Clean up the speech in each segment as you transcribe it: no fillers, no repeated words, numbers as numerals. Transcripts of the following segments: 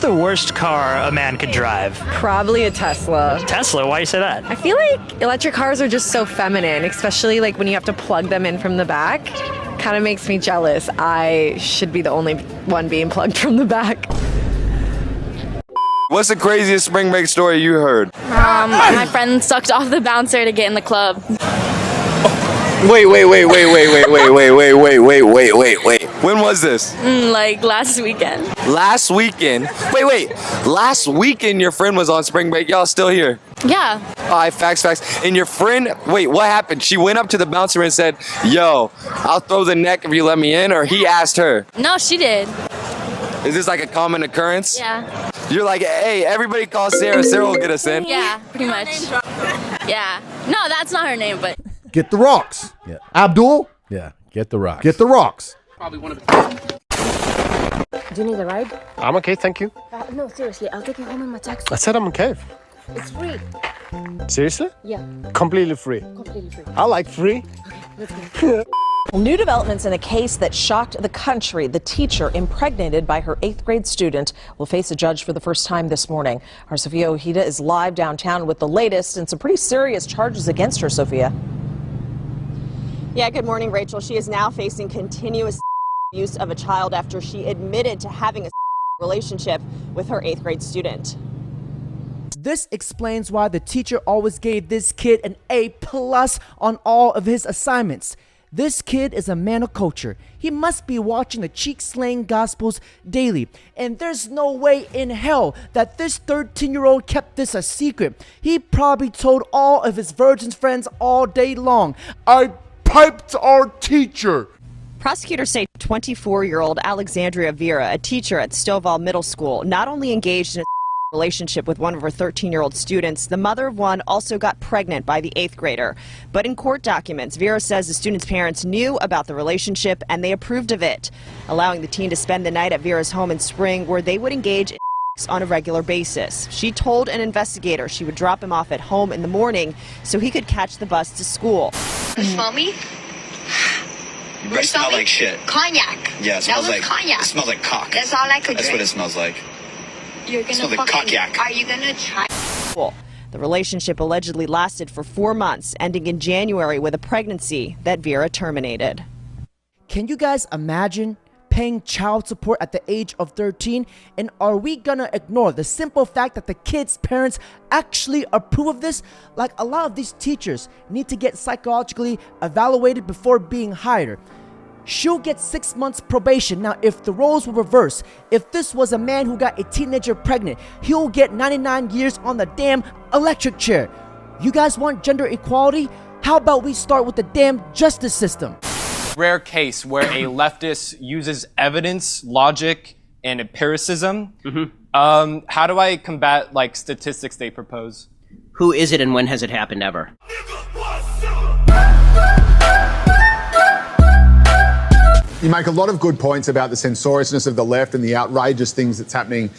the worst car a man could drive? Probably a Tesla. Tesla? Why you say that? I feel like electric cars are just so feminine, especially like when you have to plug them in from the back. Kind of makes me jealous. I should be the only one being plugged from the back. What's the craziest spring break story you heard? My friend sucked off the bouncer to get in the club. Wait. When was this? Like last weekend. Last weekend? Wait. Last weekend your friend was on spring break. Y'all still here? Yeah. Alright, facts. And your friend, wait, what happened? She went up to the bouncer and said, yo, I'll throw the neck if you let me in, or he asked her? No, she did. Is this like a common occurrence? Yeah. You're like, hey, everybody call Sarah. Sarah will get us in. Yeah, pretty much. Yeah. No, that's not her name, but. Get the rocks. Yeah. Abdul? Yeah, get the rocks. Get the rocks. Probably one of the. Do you need a ride? I'm okay, thank you. No, seriously, I'll take you home in my taxi. I said I'm okay. It's free. Seriously? Yeah, Completely free. completely free. I like free. Let's go. New developments in a case that shocked the country. The teacher impregnated by her 8th grade student will face a judge for the first time this morning. Our Sophia Ojeda is live downtown with the latest and some pretty serious charges against her, Sophia. Yeah, good morning, Rachel. She is now facing continuous abuse of a child after she admitted to having a relationship with her 8th grade student. This explains why the teacher always gave this kid an A+ on all of his assignments. This kid is a man of culture. He must be watching the cheek-slaying gospels daily. And there's no way in hell that this 13-year-old kept this a secret. He probably told all of his virgin friends all day long. I piped our teacher. Prosecutors say 24-year-old Alexandria Vera, a teacher at Stovall Middle School, not only engaged in a relationship with one of her 13-year-old students, the mother of one also got pregnant by the 8th grader. But in court documents, Vera says the student's parents knew about the relationship and they approved of it, allowing the teen to spend the night at Vera's home in Spring, where they would engage in on a regular basis. She told an investigator she would drop him off at home in the morning so he could catch the bus to school. Smell me? Your breath smells like shit. Cognac. Yeah, it smells like cognac. It smells like cock. That's all I could That's drink. what it smells like. You're gonna smells like fucking, cognac. Are you gonna try? The relationship allegedly lasted for 4 months, ending in January with a pregnancy that Vera terminated. Can you guys imagine paying child support at the age of 13? And are we gonna ignore the simple fact that the kid's parents actually approve of this? Like, a lot of these teachers need to get psychologically evaluated before being hired. She'll get 6 months probation. Now, if the roles were reversed, if this was a man who got a teenager pregnant, he'll get 99 years on the damn electric chair. You guys want gender equality? How about we start with the damn justice system? Rare case where a leftist uses evidence, logic, and empiricism. How do I combat like statistics they propose? Who is it and when has it happened ever? You make a lot of good points about the censoriousness of the left and the outrageous things that's happening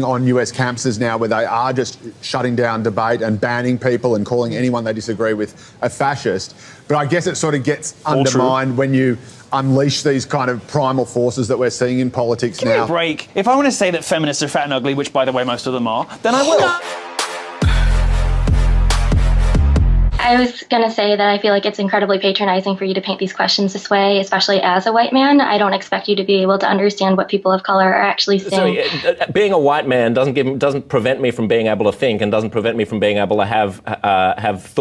on US campuses now, where they are just shutting down debate and banning people and calling anyone they disagree with a fascist. But I guess it sort of gets undermined when you unleash these kind of primal forces that we're seeing in politics now. Give me a break. If I want to say that feminists are fat and ugly, which by the way most of them are, then I will. I was going to say that I feel like it's incredibly patronizing for you to paint these questions this way, especially as a white man. I don't expect you to be able to understand what people of color are actually saying. So, being a white man doesn't prevent me from being able to think and doesn't prevent me from being able to have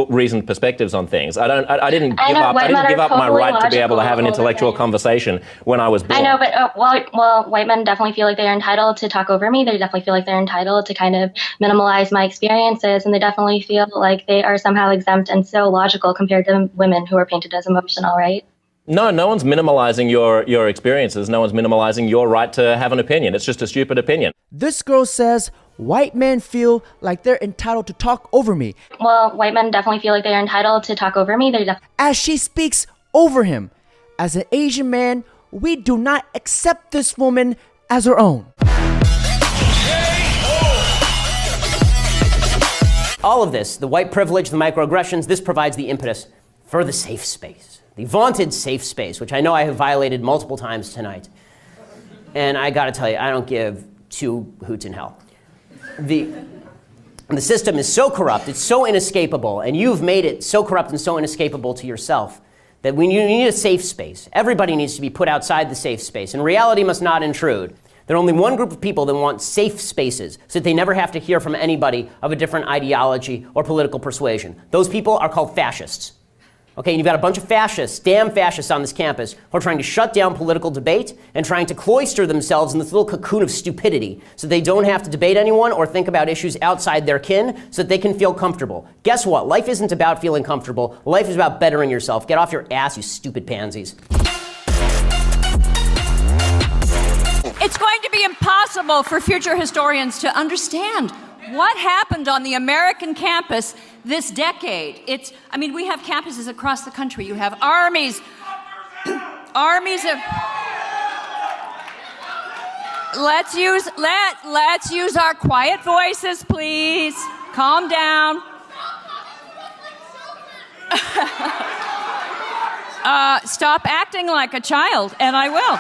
reasoned perspectives on things. I didn't give up my right to be able to have an intellectual conversation when I was born. I know, but well, white men definitely feel like they're entitled to talk over me. They definitely feel like they're entitled to kind of minimalize my experiences, and they definitely feel like they are somehow exempt and so logical compared to women who are painted as emotional, right? No one's minimalizing your experiences. No one's minimalizing your right to have an opinion. It's just a stupid opinion. This girl says white men feel like they're entitled to talk over me. Well, white men definitely feel like they're entitled to talk over me. As she speaks over him. As an Asian man, we do not accept this woman as our own. All of this, the white privilege, the microaggressions, this provides the impetus for the safe space. The vaunted safe space, which I know I have violated multiple times tonight. And I gotta tell you, I don't give two hoots in hell. The system is so corrupt, it's so inescapable, and you've made it so corrupt and so inescapable to yourself that you need a safe space. Everybody needs to be put outside the safe space, and reality must not intrude. There are only one group of people that want safe spaces so that they never have to hear from anybody of a different ideology or political persuasion. Those people are called fascists. Okay, and you've got a bunch of fascists, damn fascists on this campus, who are trying to shut down political debate and trying to cloister themselves in this little cocoon of stupidity so they don't have to debate anyone or think about issues outside their kin so that they can feel comfortable. Guess what? Life isn't about feeling comfortable. Life is about bettering yourself. Get off your ass, you stupid pansies. It's going to be impossible for future historians to understand what happened on the American campus this decade. I mean, we have campuses across the country. You have armies of... Let's use our quiet voices, please. Calm down. Stop acting like a child, and I will.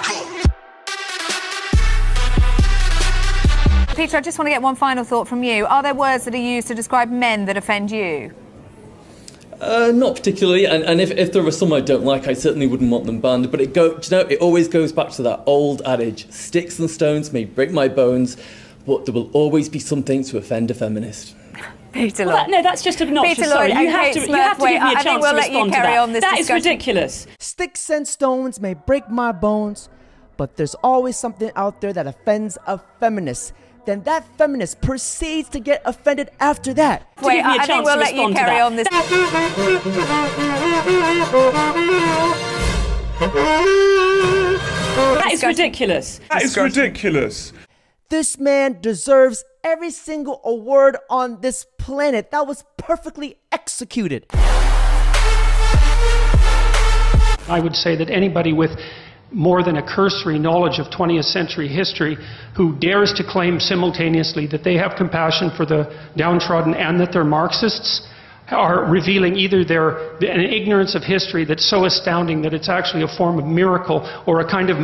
Peter, I just want to get one final thought from you. Are there words that are used to describe men that offend you? Not particularly, and if there are some I don't like, I certainly wouldn't want them banned. But it always goes back to that old adage: sticks and stones may break my bones, but there will always be something to offend a feminist. Peter Lloyd. No, that's just obnoxious. Peter Sorry, Lloyd, you have to give me a chance to respond to that. That is ridiculous. Sticks and stones may break my bones, but there's always something out there that offends a feminist. Then that feminist proceeds to get offended after that. Wait, I think we'll let you carry on this. That is ridiculous. That is ridiculous. This man deserves every single award on this planet. That was perfectly executed. I would say that anybody with more than a cursory knowledge of 20th century history who dares to claim simultaneously that they have compassion for the downtrodden and that they're Marxists are revealing either an ignorance of history that's so astounding that it's actually a form of miracle, or a kind of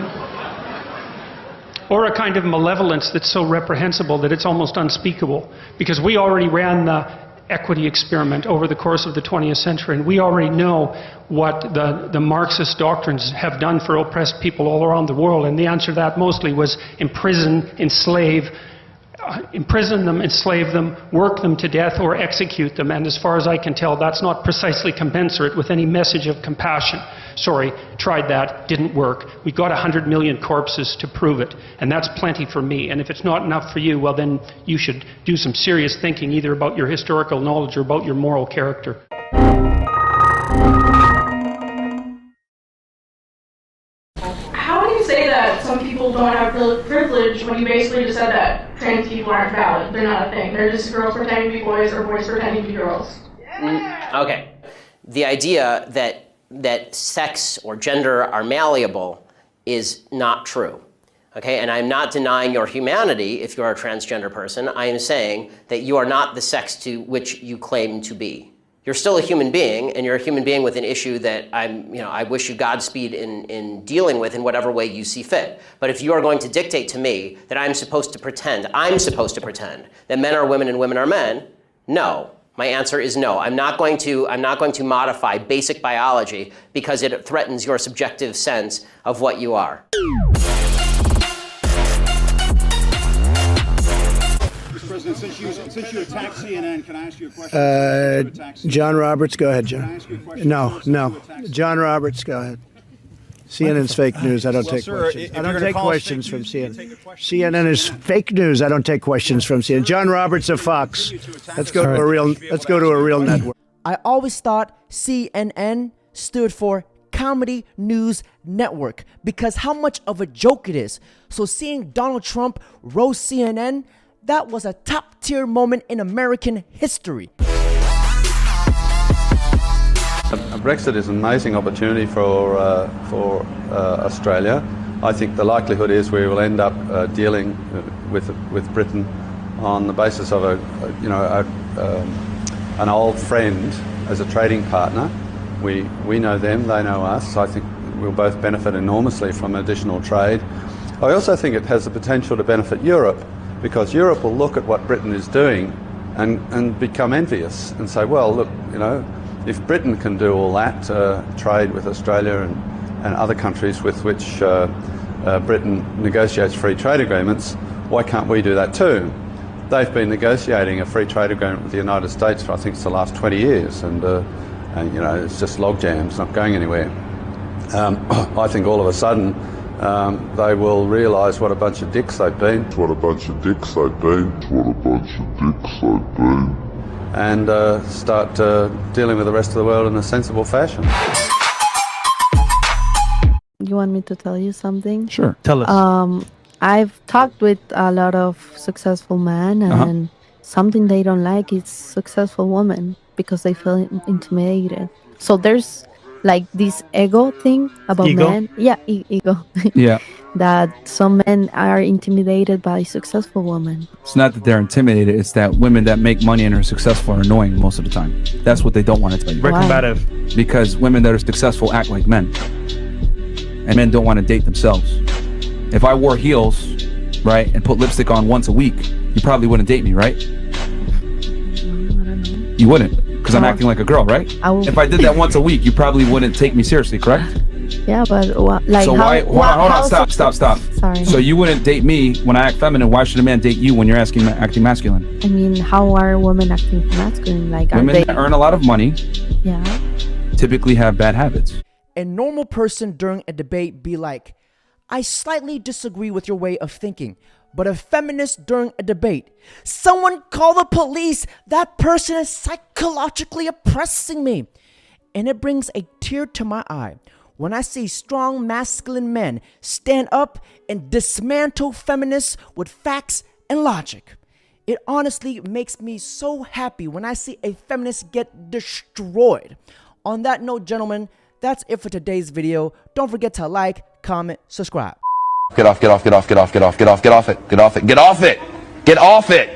malevolence that's so reprehensible that it's almost unspeakable. Because we already ran the equity experiment over the course of the 20th century, and we already know what the Marxist doctrines have done for oppressed people all around the world, and the answer to that mostly was imprison them, enslave them, work them to death, or execute them. And as far as I can tell, that's not precisely commensurate with any message of compassion. Sorry, tried that, didn't work. We got 100 million corpses to prove it, and that's plenty for me. And if it's not enough for you, well then you should do some serious thinking either about your historical knowledge or about your moral character. How do you say that some people don't have privilege when you basically just said that trans people aren't valid? They're not a thing. They're just girls pretending to be boys or boys pretending to be girls. Okay. The idea that sex or gender are malleable is not true. Okay, and I'm not denying your humanity if you're a transgender person. I am saying that you are not the sex to which you claim to be. You're still a human being, and you're a human being with an issue that I wish you Godspeed in dealing with in whatever way you see fit. But if you are going to dictate to me that I'm supposed to pretend that men are women and women are men, no. My answer is no. I'm not going to modify basic biology because it threatens your subjective sense of what you are. Mr. President, since you attacked CNN, can I ask you a question? John Roberts, go ahead, John. No. John Roberts, go ahead. CNN's fake news. I don't take questions. I don't take questions from CNN. CNN is fake news. I don't take questions from CNN. John Roberts of Fox. Let's go to a real network. I always thought CNN stood for Comedy News Network because how much of a joke it is. So seeing Donald Trump roast CNN, that was a top-tier moment in American history. Brexit is an amazing opportunity for Australia. I think the likelihood is we will end up dealing with Britain on the basis of an old friend as a trading partner. We know them, they know us. I think we'll both benefit enormously from additional trade. I also think it has the potential to benefit Europe because Europe will look at what Britain is doing and become envious and say, well, look, you know, if Britain can do all that, trade with Australia and other countries with which Britain negotiates free trade agreements, why can't we do that too? They've been negotiating a free trade agreement with the United States for, I think, it's the last 20 years, and you know, it's just log jams, not going anywhere. I think all of a sudden they will realise what a bunch of dicks they've been. What a bunch of dicks they've been. What a bunch of dicks they've been. And start dealing with the rest of the world in a sensible fashion. You want me to tell you something? Sure, tell us. I've talked with a lot of successful men, and something they don't like is successful women because they feel intimidated. So there's like this ego thing about men. Yeah, ego. Yeah. That some men are intimidated by successful women. It's not that they're intimidated, it's that women that make money and are successful are annoying most of the time. That's what they don't want to tell you. Very combative. Because women that are successful act like men. And men don't want to date themselves. If I wore heels, right, and put lipstick on once a week, you probably wouldn't date me, right? You wouldn't, because I'm acting like a girl, right? If I did that once a week, you probably wouldn't take me seriously, correct? Yeah, but like so how, hold on, stop. Sorry. So you wouldn't date me when I act feminine. Why should a man date you when you're acting masculine? I mean, how are women acting masculine? Like, are women they? that earn a lot of money, Yeah. typically have bad habits. A normal person during a debate be like, I slightly disagree with your way of thinking, but a feminist during a debate, someone call the police, that person is psychologically oppressing me. And it brings a tear to my eye when I see strong masculine men stand up and dismantle feminists with facts and logic. It honestly makes me so happy when I see a feminist get destroyed. On that note, gentlemen, that's it for today's video. Don't forget to like, comment, subscribe. Get off it. Get off it. Get off it. Get off it. Get off it.